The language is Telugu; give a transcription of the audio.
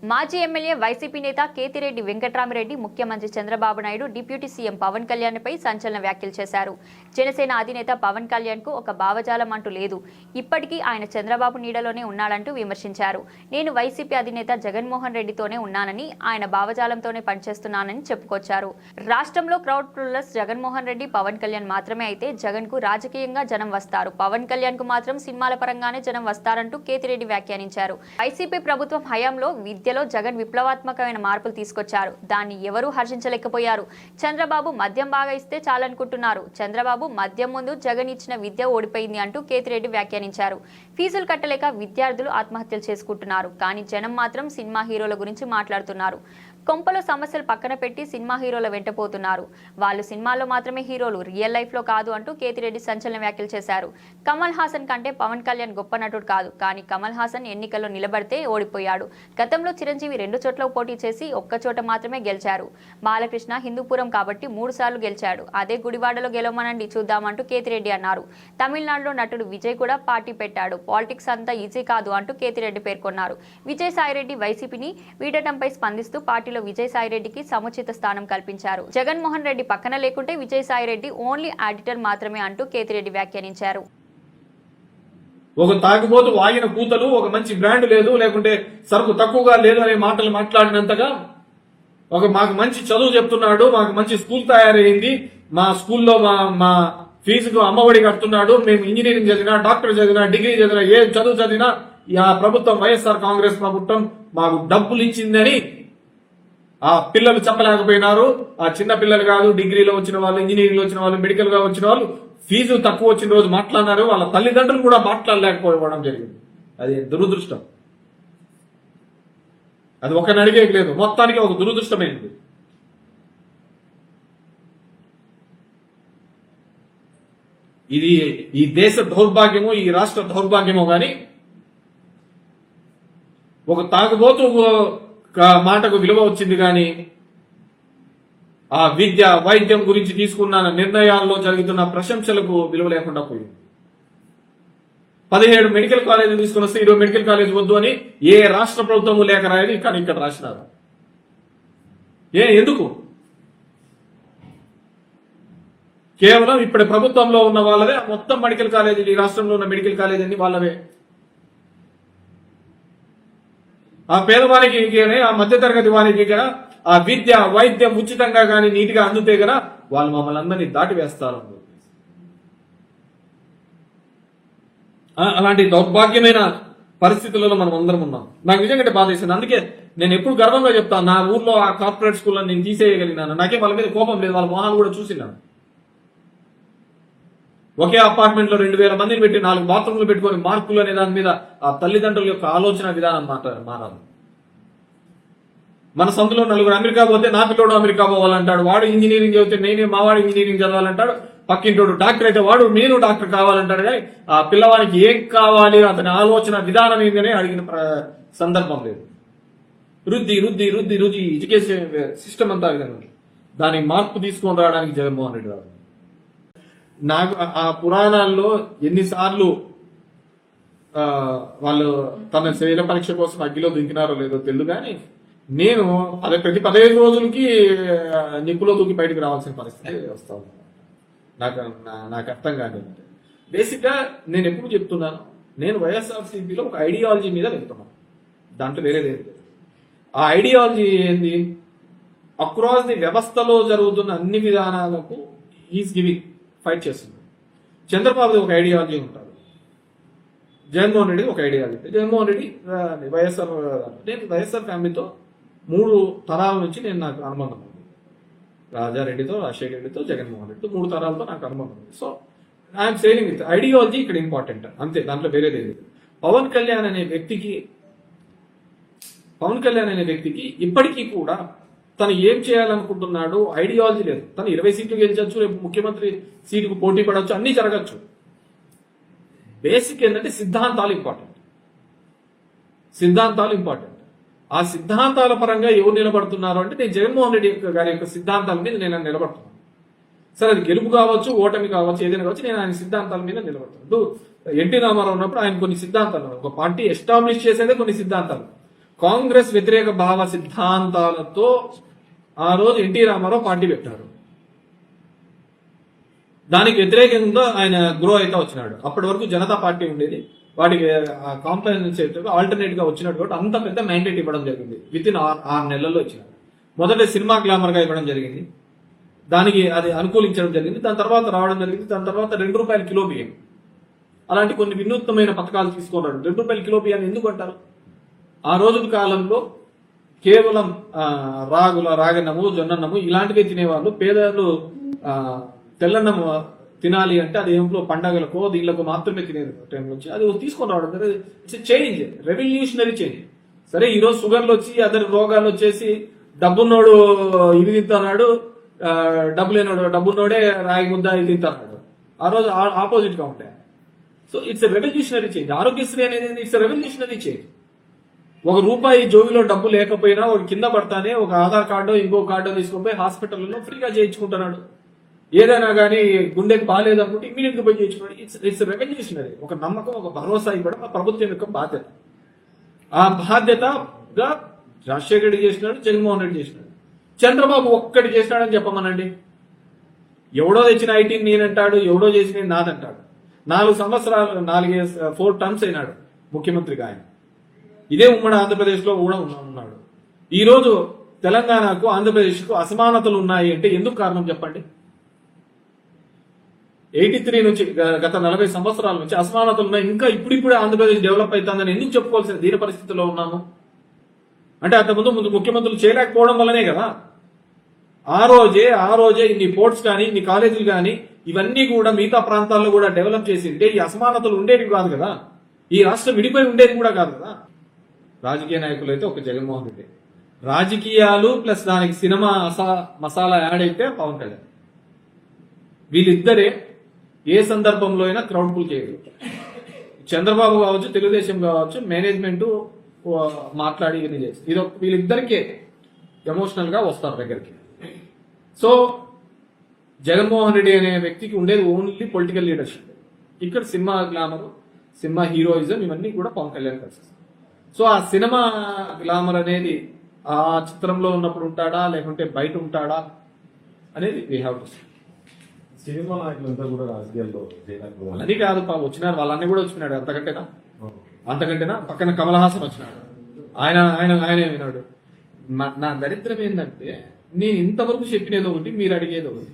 మాజీ ఎమ్మెల్యే వైసీపీ నేత కేతిరెడ్డి వెంకట్రామిరెడ్డి ముఖ్యమంత్రి చంద్రబాబు నాయుడు డిప్యూటీ సీఎం పవన్ కళ్యాణ్పై సంచలన వ్యాఖ్యలు చేశారు. జనసేన అధినేత పవన్ కళ్యాణ్కు ఒక భావజాలం అంటూ లేదు, ఇప్పటికీ ఆయన చంద్రబాబు నీడలోనే ఉన్నాడంటూ విమర్శించారు. నేను వైసీపీ అధినేత జగన్మోహన్ రెడ్డితోనే ఉన్నానని, ఆయన భావజాలంతోనే పనిచేస్తున్నానని చెప్పుకొచ్చారు. రాష్ట్రంలో క్రౌడ్ పుల్లర్స్ జగన్మోహన్ రెడ్డి, పవన్ కళ్యాణ్ మాత్రమే అయితే జగన్కు రాజకీయంగా జనం వస్తారు, పవన్ కళ్యాణ్కు మాత్రం సినిమాల పరంగానే జనం వస్తారంటూ కేతిరెడ్డి వ్యాఖ్యానించారు. వైసీపీ ప్రభుత్వం హయాంలో విద్యలో జగన్ విప్లవాత్మకమైన మార్పులు తీసుకొచ్చారు, దాన్ని ఎవరూ హర్షించలేకపోయారు. చంద్రబాబు మద్యం బాగా ఇస్తే చాలనుకుంటున్నారు, చంద్రబాబు మద్యం ముందు జగన్ ఇచ్చిన విద్య ఓడిపోయింది అంటూ కేతిరెడ్డి వ్యాఖ్యానించారు. ఫీజులు కట్టలేక విద్యార్థులు ఆత్మహత్యలు చేసుకుంటున్నారు, కానీ జనం మాత్రం సినిమా హీరోల గురించి మాట్లాడుతున్నారు. కొంపలో సమస్యలు పక్కన పెట్టి సినిమా హీరోల వెంటపోతున్నారు, వాళ్ళు సినిమాల్లో మాత్రమే హీరోలు, రియల్ లైఫ్ లో కాదు అంటూ కేతిరెడ్డి సంచలన వ్యాఖ్యలు చేశారు. కమల్ హాసన్ కంటే పవన్ కళ్యాణ్ గొప్ప నటుడు కాదు, కానీ కమల్ హాసన్ ఎన్నికల్లో నిలబడితే ఓడిపోయాడు. గతంలో చిరంజీవి 2 చోట్ల పోటీ చేసి ఒక్క చోట మాత్రమే గెలిచారు. బాలకృష్ణ హిందూపురం కాబట్టి 3 సార్లు గెలిచాడు, అదే గుడివాడలో గెలవమనండి చూద్దామంటూ కేతిరెడ్డి అన్నారు. తమిళనాడులో నటుడు విజయ్ కూడా పార్టీ పెట్టాడు, పాలిటిక్స్ అంతా ఈజీ కాదు అంటూ కేతిరెడ్డి పేర్కొన్నారు. విజయసాయిరెడ్డి వైసీపీని వీడటంపై స్పందిస్తూ పార్టీలో విజయసాయిరెడ్డికి సముచిత స్థానం కల్పించారు. జగన్మోహన్ రెడ్డి పక్కన లేకుంటే విజయసాయిరెడ్డి ఓన్లీ ఆడిటర్ మాత్రమే అంటూ కేతిరెడ్డి వ్యాఖ్యానించారు. ఒక తాగుబోతు వాగిన కూతలు, ఒక మంచి బ్రాండ్ లేదు, లేకుంటే సరుకు తక్కువగా లేదు అనే మాటలు మాట్లాడినంతగా మాకు మంచి చదువు చెప్తున్నాడు, మాకు మంచి స్కూల్ తయారైంది, మా స్కూల్లో మా ఫీజుకు అమ్మఒడి కడుతున్నాడు, మేము ఇంజనీరింగ్ చదివినా, డాక్టర్ చదివినా, డిగ్రీ చదివినా, ఏ చదువు చదివినా ఆ ప్రభుత్వం వైఎస్ఆర్ కాంగ్రెస్ ప్రభుత్వం మాకు డబ్బులు ఇచ్చిందని ఆ పిల్లలు చెప్పలేకపోయినారు. ఆ చిన్న పిల్లలు కాదు, డిగ్రీలో వచ్చిన వాళ్ళు, ఇంజనీరింగ్ లో వచ్చిన వాళ్ళు, మెడికల్ గా వచ్చిన వాళ్ళు ఫీజు తక్కువ వచ్చిన రోజు మాట్లాడినారు, వాళ్ళ తల్లిదండ్రులు కూడా మాట్లాడలేకపోవడం జరిగింది. అది దురదృష్టం, అది ఒకరిని అడిగేది లేదు, మొత్తానికి ఒక దురదృష్టమైంది. ఇది ఈ దేశ దౌర్భాగ్యమో, ఈ రాష్ట్ర దౌర్భాగ్యమో గాని ఒక తాగుబోతు మాటకు విలువ వచ్చింది, కానీ ఆ విద్య వైద్యం గురించి తీసుకున్న నిర్ణయాల్లో జరుగుతున్న ప్రశంసలకు విలువ లేకుండా పోయింది. 17 మెడికల్ కాలేజీలు తీసుకుని వస్తే 20 మెడికల్ కాలేజ్ వద్దు అని ఏ రాష్ట్ర ప్రభుత్వము లేఖ రాయదు, కానీ ఇక్కడ రాసినారు. ఎందుకు? కేవలం ఇప్పటి ప్రభుత్వంలో ఉన్న వాళ్ళదే మొత్తం మెడికల్ కాలేజీలు, ఈ రాష్ట్రంలో ఉన్న మెడికల్ కాలేజీ అన్ని వాళ్ళవే. ఆ పేదవానికి ఆ మధ్యతరగతి వారికి ఆ విద్య వైద్యం ఉచితంగా కానీ నీటిగా అందుతే గన వాళ్ళు మమ్మల్ని అందరినీ దాటివేస్తారు. అలాంటి దౌర్భాగ్యమైన పరిస్థితులలో మనం అందరం ఉన్నాం. నాకు నిజంగా బాధ వేసింది. అందుకే నేను ఎప్పుడు గర్వంగా చెప్తాను, నా ఊర్లో ఆ కార్పొరేట్ స్కూల్లో నేను తీసేయగలిగినాను. నాకే వాళ్ళ మీద కోపం లేదు, వాళ్ళ మొహాలు కూడా చూసినాను. ఒకే అపార్ట్మెంట్ లో 2000 మందిని పెట్టి 4 బాత్రూమ్లు పెట్టుకొని మార్కులు అనే దాని మీద ఆ తల్లిదండ్రుల యొక్క ఆలోచన విధానం మారాలి. మన సొంతలో 4 అమెరికా పోతే నా పిల్లోడు అమెరికా పోవాలంటాడు, వాడు ఇంజనీరింగ్ చదివితే నేనే మావాడు ఇంజనీరింగ్ చదవాలంటాడు, పక్కింటోడు డాక్టర్ అయితే వాడు నేను డాక్టర్ కావాలంటాడు. కానీ ఆ పిల్లవానికి ఏం కావాలి, అతని ఆలోచన విధానం ఏంటనే అడిగిన సందర్భం లేదు. రుద్ది ఎడ్యుకేషన్ సిస్టమ్ అంతా విధంగా దానికి మార్పు తీసుకొని రావడానికి జగన్మోహన్ రెడ్డి రావాలి. నాకు ఆ పురాణాల్లో ఎన్నిసార్లు వాళ్ళు తన శరీర పరీక్ష కోసం అగ్గిలో దుంకినారో లేదో తెలియదు, కానీ నేను ప్రతి 15 రోజులకి నిప్పులో దూకి బయటకు రావాల్సిన పరిస్థితి వస్తా ఉంది. నాకు అర్థం కాదు. బేసిక్ గా నేను ఎప్పుడు చెప్తున్నాను, నేను వైఎస్ఆర్సీపీలో ఒక ఐడియాలజీ మీద వెళ్తున్నాను, దాంట్లో వేరేది లేదు. ఆ ఐడియాలజీ ఏంది? అక్రాస్ ది వ్యవస్థలో జరుగుతున్న అన్ని విధానాలకు ఈజ్ గివింగ్ ఫైట్ చేస్తుంది. చంద్రబాబు ఒక ఐడియాలజీ ఉంటుంది, జగన్మోహన్ రెడ్డి ఒక ఐడియాలజీ. జగన్మోహన్ రెడ్డి నేను వైఎస్ఆర్ ఫ్యామిలీతో 3 తరాల నుంచి నాకు అనుబంధం ఉంది. రాజారెడ్డితో, రాజశేఖర రెడ్డితో, జగన్మోహన్ రెడ్డితో 3 తరాలతో నాకు అనుబంధం ఉంది. So I'm saying with ideology ఇక్కడ ఇంపార్టెంట్ అంతే, దాంట్లో వేరేది లేదు. పవన్ కళ్యాణ్ అనే వ్యక్తికి ఇప్పటికీ కూడా తను ఏం చేయాలనుకుంటున్నాడు ఐడియాలజీ లేదు. తను 20 సీట్లు గెలిచొచ్చు, రేపు ముఖ్యమంత్రి సీటుకు పోటీ పడవచ్చు, అన్ని జరగచ్చు. బేసిక్ ఏంటంటే సిద్ధాంతాలు ఇంపార్టెంట్. ఆ సిద్ధాంతాల పరంగా ఎవరు నిలబడుతున్నారు అంటే నేను జగన్మోహన్ రెడ్డి గారి యొక్క సిద్ధాంతాల మీద నేను నిలబడుతున్నాను. సరే అది గెలుపు కావచ్చు, ఓటమి కావచ్చు, ఏదైనా కావచ్చు, నేను ఆయన సిద్ధాంతాల మీద నిలబడుతున్నాను. ఎన్టీ రామారావు ఉన్నప్పుడు ఆయన కొన్ని సిద్ధాంతాలు, ఒక పార్టీ ఎస్టాబ్లిష్ చేసేదే కొన్ని సిద్ధాంతాలు. కాంగ్రెస్ వ్యతిరేక భావ సిద్ధాంతాలతో ఆ రోజు ఎన్టీ రామారావు పార్టీ పెట్టారు. దానికి వ్యతిరేకంగా ఆయన గ్రో అయితే వచ్చినాడు. అప్పటి వరకు జనతా పార్టీ ఉండేది, వాటికి కాంప్లైన్స్ ఆల్టర్నేట్ గా వచ్చినట్టు కాబట్టి అంత పెద్ద మ్యాండేట్ ఇవ్వడం జరిగింది. విత్ ఇన్ 6 నెలల్లో ఇచ్చినారు. మొదట సినిమా గ్లామర్ గా ఇవ్వడం జరిగింది, దానికి అది అనుకూలించడం జరిగింది. దాని తర్వాత రావడం జరిగింది. దాని తర్వాత ₹2 కిలో బియ్యం, అలాంటి కొన్ని వినూత్నమైన పథకాలు తీసుకున్నాడు. ₹2 కిలో బియ్యాన్ని ఎందుకు అంటారు? ఆ రోజుల కాలంలో కేవలం రాగన్నము, జొన్నన్నము ఇలాంటివే తినేవాళ్ళు. పేదలు తెల్లన్నము తినాలి అంటే అది ఏమిటో పండగలకో దీళ్ళకో మాత్రమే తినేది టైం నుంచి. అది తీసుకొని రావడం ఇట్స్ చేంజ్, రెవల్యూషనరీ చేంజ్. సరే, ఈ రోజు షుగర్లు వచ్చి అదర్ రోగాలు వచ్చేసి డబ్బున్నోడు ఇది తింటున్నాడు, డబ్బు లేనోడు డబ్బున్నోడే రాగి ముద్ద ఇది తింటున్నాడు. ఆ రోజు ఆపోజిట్ గా ఉంటాయి. So it's revolutionary change. Aarogyasri అనేది ఇట్స్ రెవల్యూషనరీ చేంజ్. ₹1 జోబిలో డబ్బు లేకపోయినా ఒక కింద పడతానే ఒక ఆధార్ కార్డు ఇంకో కార్డు తీసుకుని హాస్పిటల్లో ఫ్రీగా చేయించుకుంటున్నాడు. ఏదైనా కానీ గుండెకి బాగాలేదు అనుకుంటే ఇమీడియట్ గా పోయి చేయించుకోండి. It's revolutionary. ఒక నమ్మకం, ఒక భరోసా ఇవ్వడం ఆ ప్రభుత్వం యొక్క బాధ్యత. ఆ బాధ్యతగా రాజశేఖర రెడ్డి చేసినాడు, జగన్మోహన్ రెడ్డి చేసినాడు. చంద్రబాబు ఒక్కటి చేసినాడని చెప్పమనండి. ఎవడో తెచ్చిన ఐటీ నేనంటాడు, ఎవడో చేసిన నాదంటాడు. 4 సంవత్సరాలు 4 టర్మ్స్ అయినాడు ముఖ్యమంత్రిగా ఆయన. ఇదే ఉమ్మడి ఆంధ్రప్రదేశ్ లో కూడా ఉన్నాడు. ఈ రోజు తెలంగాణకు ఆంధ్రప్రదేశ్ కు అసమానతలు ఉన్నాయి అంటే ఎందుకు కారణం చెప్పండి? 83 నుంచి గత 40 సంవత్సరాల నుంచి అసమానతలు ఉన్నాయి. ఇంకా ఇప్పుడిప్పుడే ఆంధ్రప్రదేశ్ డెవలప్ అవుతుందని ఎందుకు చెప్పుకోవాల్సిన దీన పరిస్థితిలో ఉన్నాము అంటే అంతకుముందు ముఖ్యమంత్రులు చేయలేకపోవడం వల్లనే కదా. ఆ రోజే ఇన్ని పోర్ట్స్ కానీ ఇన్ని కాలేజీలు కానీ ఇవన్నీ కూడా మిగతా ప్రాంతాల్లో కూడా డెవలప్ చేసింటే ఈ అసమానతలు ఉండేవి కాదు కదా. ఈ రాష్ట్రం విడిపోయి ఉండేది కూడా కాదు కదా. రాజకీయ నాయకులు అయితే ఒక జగన్మోహన్ రెడ్డి, రాజకీయాలు ప్లస్ దానికి సినిమా మసాలా యాడ్ అయితే పవన్ కళ్యాణ్. వీళ్ళిద్దరే ఏ సందర్భంలో అయినా క్రౌడ్ పుల్ చేయగలుగుతారు. చంద్రబాబు కావచ్చు, తెలుగుదేశం కావచ్చు, మేనేజ్మెంట్ మాట్లాడి ఇవన్నీ చేసి ఇది వీళ్ళిద్దరికే ఎమోషనల్ గా వస్తారు దగ్గరికి. సో జగన్మోహన్ రెడ్డి అనే వ్యక్తికి ఉండేది ఓన్లీ పొలిటికల్ లీడర్షిప్. ఇక్కడ సినిమా గ్లామర్, సినిమా హీరోయిజం ఇవన్నీ కూడా పవన్ కళ్యాణ్ కలిసి. సో ఆ సినిమా గ్లామర్ అనేది ఆ చిత్రంలో ఉన్నప్పుడు ఉంటాడా లేకుంటే బయట ఉంటాడా అనేది వీ హ్యావ్ టు సీ. సినిమా నాయకులంతా కూడా రాజకీయాల్లో అది కాదు పాపం వచ్చినారు, వాళ్ళన్నీ కూడా వచ్చినాడు. అంతకంటేనా పక్కన కమల్ హాసన్ వచ్చినాడు, ఆయన విన్నాడు. నా దరిద్రం ఏంటంటే నేను ఇంతవరకు చెప్పినది ఒకటి, మీరు అడిగేది ఒకటి.